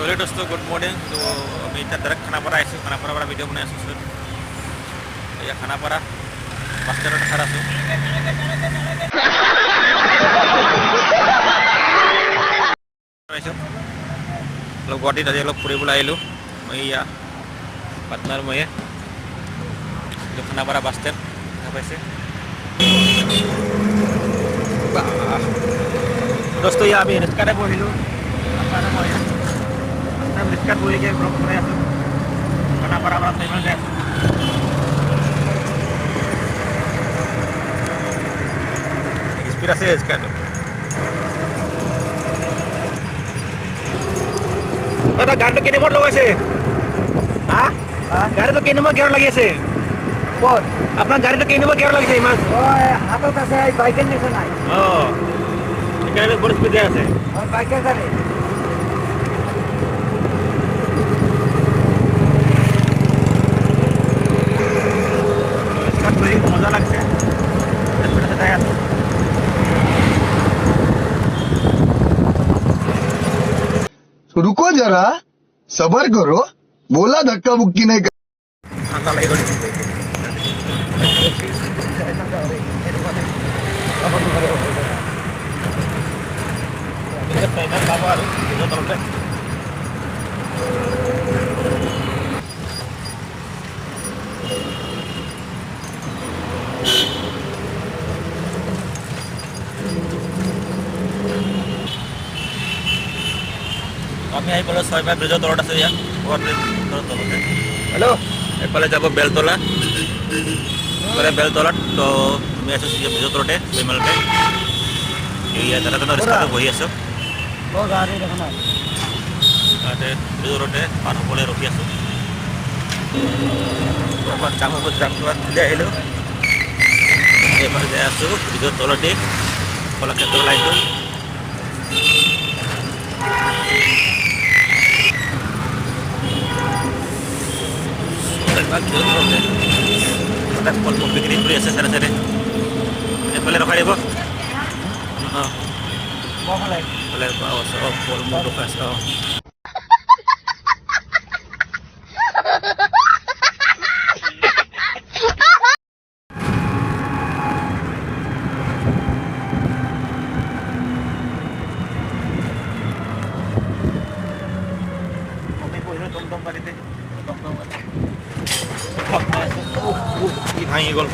hello दोस्तों good morning तो मैं इतना डायरेक्ट खानापारा आइसो खानापारा वाला वीडियो बनाई आसो या खानापारा बस स्टैंड खड़ा आसो लोग गुवाहाटी आज लोग फुरिबोले आइलो मैं या पार्टनार मैं खानापारा बस स्टैंड पाइसे दोस्तों या आम्ही रिक्शात बहिलो रिक्शात बहि के ब्लॉग बनाई आसो खानापारा वाला फेमस जाय स्पीड আছে रिक्शात দাদা গাড়িটো কেনে নম্বর লগাইছে হ্যাঁ গাড়িটো কেনে নম্বর গিয়ার লাগি আছে কোন আপনার গাড়িটো কেনে নম্বর গিয়ার লাগিছে ইমান ওই হাতত আছে বাইকের নিচে নাই ও এখানে বড় স্পিডে আছে ওই বাইকের গাড়ি मजा लगता है रुको जरा सबर करो बोला धक्का मुक्की नहीं कर আমি আহি পালো 6 মাইল ব্ৰিজৰ তলত আছে ইয়াত তলতে হেল্ল' এইফালে যাব বেলতলা এইফালে বেলতলাত তো আমি আছো ব্ৰিজৰ তলতে 6 মাইলতে এয়া তাতে ৰিক্সাত বহি আছো তাতে ব্ৰিজৰ তলতে পাৰ হ'বলৈ ৰখি আছো যাম আহিলোঁ এইফালে যাই আছো ব্ৰিজৰ তলতে কলাক্ষেত্ৰ লাইনটো ফল বিক্রি কৰি আছে চাৰে চাৰে এইফালে ৰখাই দিব ফল মূল ৰখাই আছে ভাঙি গ'ল